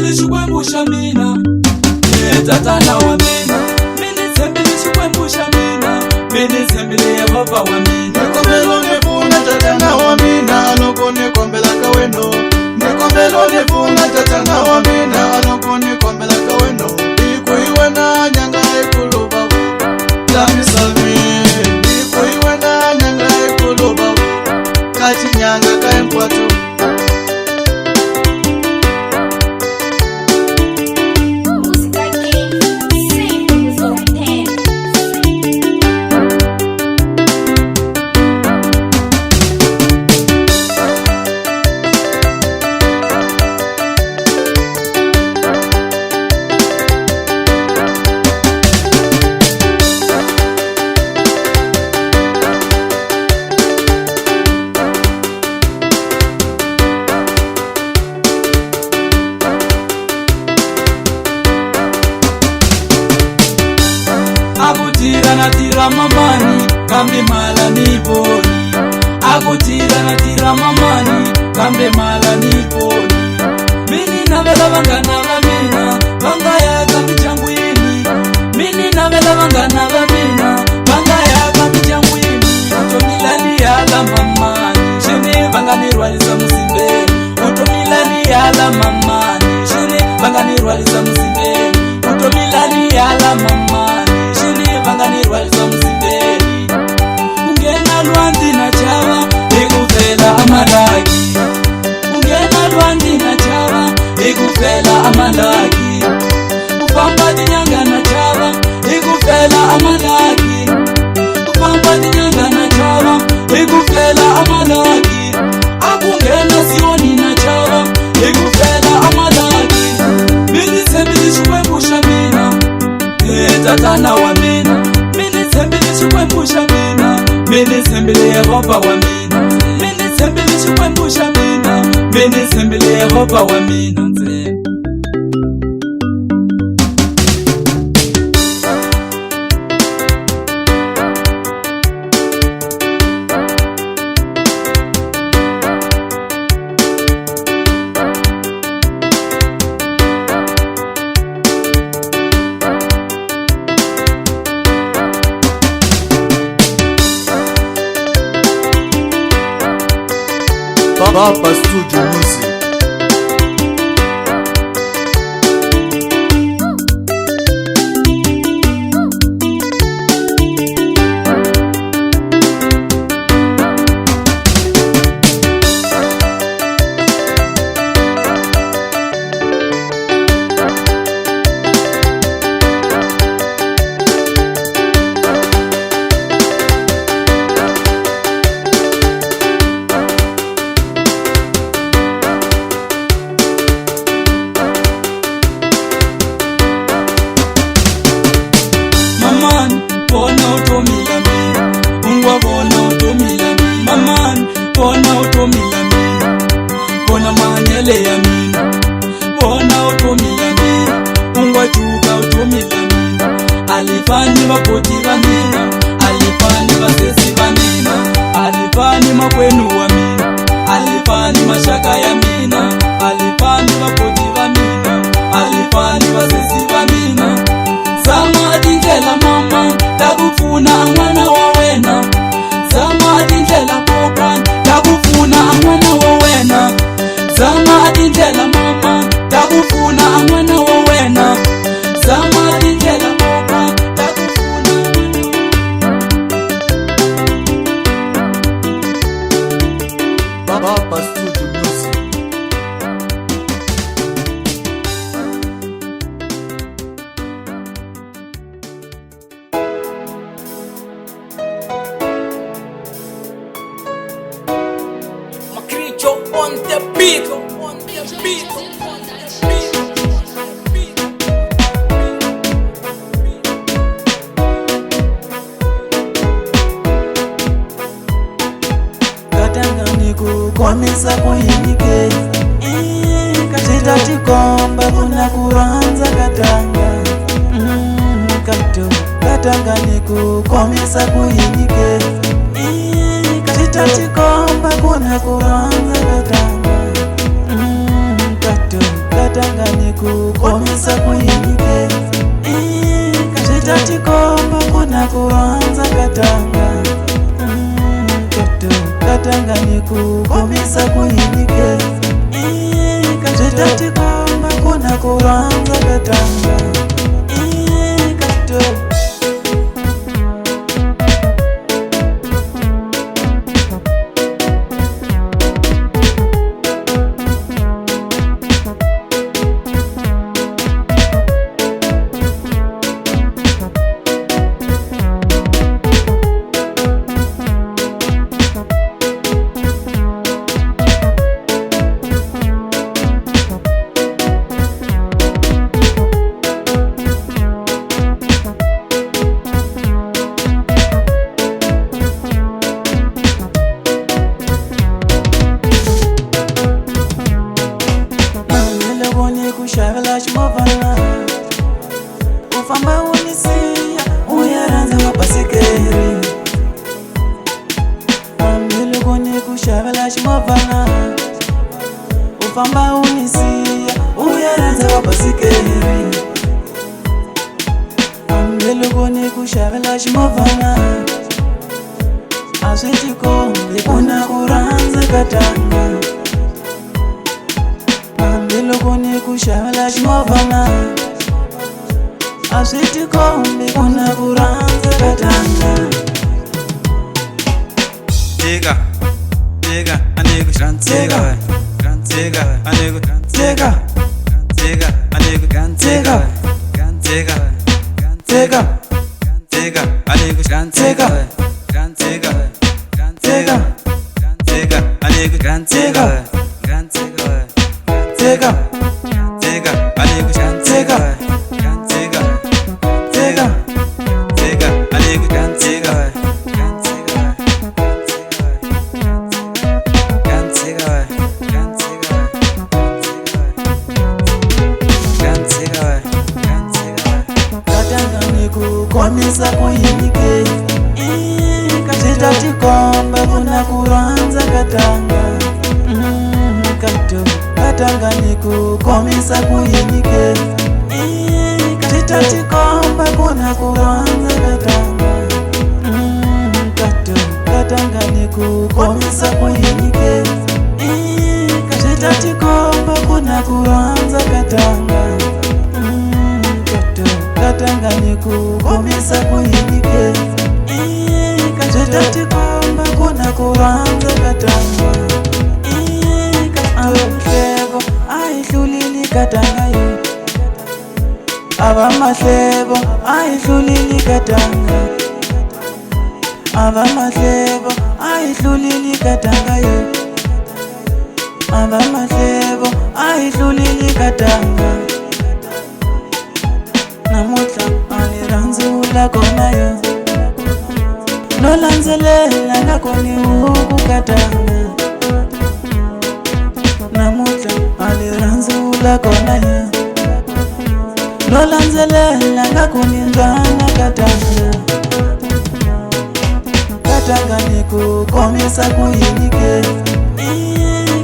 bilichikwembusha mina tatana wa mina bilichikwembusha mina Yehova wa mina Nikombelo nifuna tatana wa mina aloko nikombela kaweno Nikombelo nifuna tatana wa mina aloko nikombela kaweno Ikuiwe na nyanga ikuluba Lamisami Ikuiwe na nyanga ikuluba Kati nyanga kaempwatu Natira mamani kambe mala niponi Natira mamani kambe mala niponi Mini navela vangana vamina vanga yaka michangwini Mini navela vangana vamina vanga yaka michangwini Utomilani yala mamani shini vanga nirwalisa musimbeni Utomilani yala mamani shini vanga nirwalisa musimbeni Utomilani yala mamani vanga nirwalisa musimbeni Ungena lwandi na chava ikufela amalaki Ungena lwandi na chava ikufela amalaki Ufamba dinyanga na chava ikufela amalaki Ufamba dinyanga na chava ikufela amalaki Akungena sioni na chava ikufela amalaki Bilichikwembusha mina tatana wa mina bilichikwembusha mina Yehova wa mina bilichikwembusha mina Yehova wa mina Papa Studio Music. Bona utomila mina Bona manyele ya mina Bona utomila mina Ungwajuka utomila mina Alifani mapoti wa mina Alifani masesi wa mina Alifani makwenu wa mina Alifani mashaka ya mina Alifani mapoti wa mina Alifani masesi wa mina Sama adinjela mama Takufuna mwana wawena Sama adinjela kokwan Takufuna mwana wawena Sama adinjela mama Takufuna mwana wawena Sama adinjela kokwan Takufuna Papa Studio Music. Macricho on the beat, on the beat. Katanga nikukwamisa kuyinike Katita tikomba kuna kuranza katanga Kato Katanga nikukwamisa kuyinike Katita tikomba kuna kuranza katanga Kato katangani kukomisa kuyinyike katatikomba kuna kuanza katanga katangani kukomisa kuyinyike katatikomba kuna kuanza katanga kushavela chimovana ufamba unisiya uyaranza mabasikeri ambile kuni kushavela chimovana ufamba unisiya uyaranza mabasikeri ambile kuni kushavela chimovana aswitikombe kuna kuranza katanga Lukuni kushavala chimovana aswitikombe kuna kuranza katanga Tega, tega, anigu tega, tega, anigu tega, tega, anigu tega, tega, tega, tega, anigu tega, tega, tega, tega, anigu tega, tega, tega, anigu tega, tega, tega, tega, anigu tega, katangani kukomisa kuyinyike katatikomba kuna kuranza katanga katangani kukomisa kuyinyike katatikomba kuna kuranza katanga katangani kukomisa kuyinyike katatikomba kuna kuranza katanga katangani kukomisa kuyinyike katatikomba kuna kuranza katanga Mahlebo ayidlulile katangayo Abamahlebo ayidlulile katanga Abamahlebo ayidlulile katangayo Abamahlebo ayidlulile katanga Namuhla aliranzula konayo Nolanzelela nakoni ukukatanga Namuhla aliranzula konayo Nolanzelela ngakunindwana katanga Katangani kukomisa kuyinyike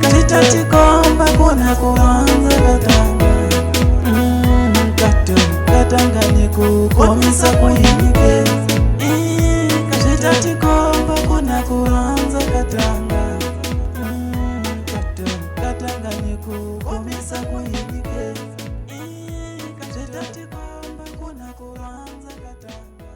katatikomba kuna kuranza katanga Katangani kukomisa kuyinyike katatikomba kuna kuranza katanga Katangani kukomisa kuyinyike katatikomba kuna kuranza katanga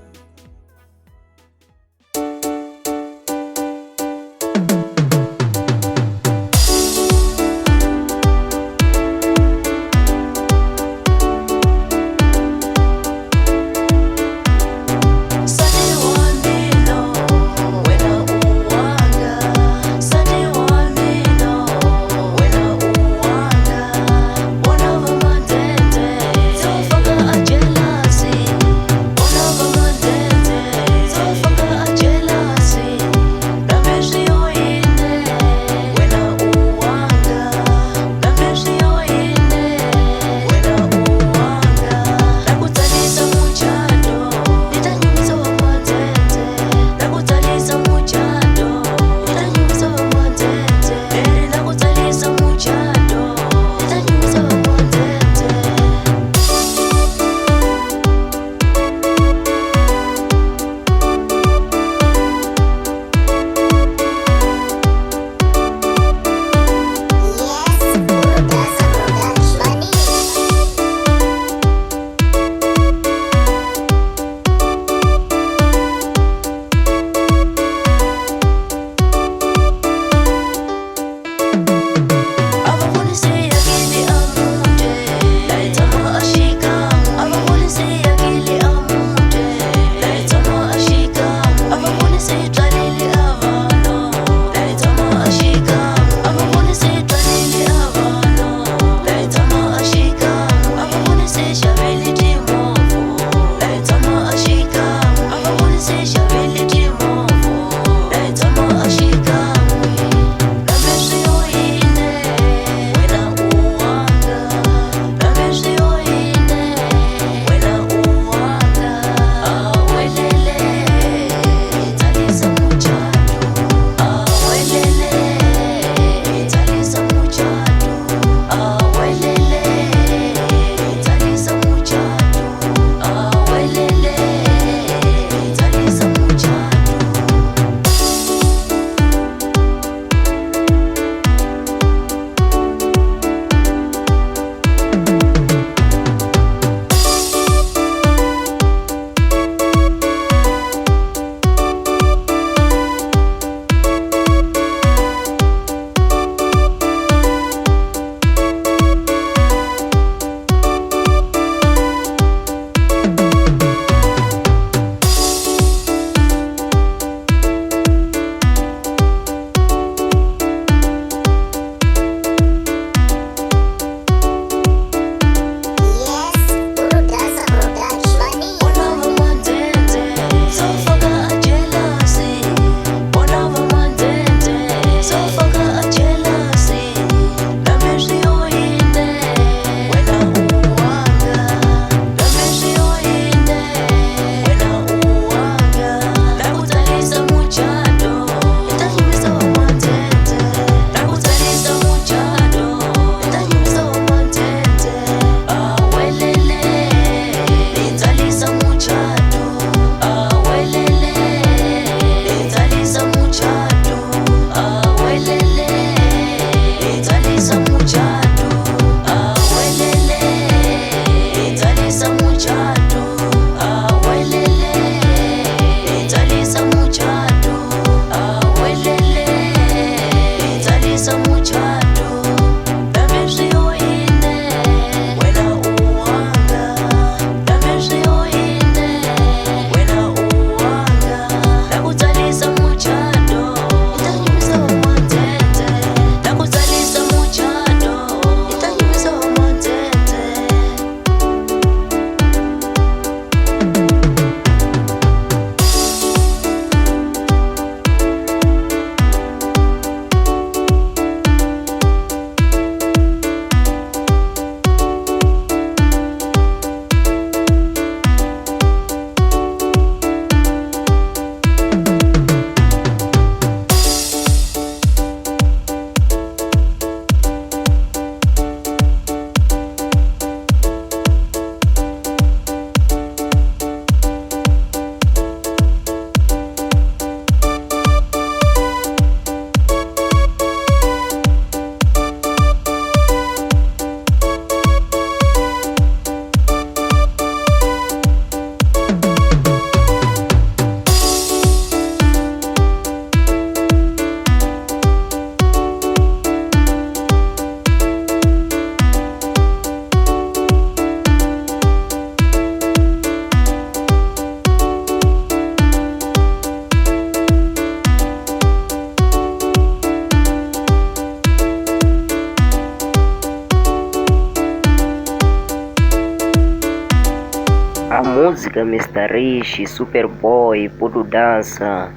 A música Mr. Rich, Superboy, Pudu Dancer,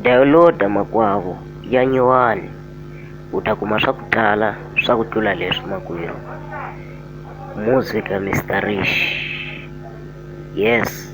downloada makwavo ya nyuwani utakuma swa ku tala swa ku tlula leswi makwerhu. Música Mr. Rich, yes.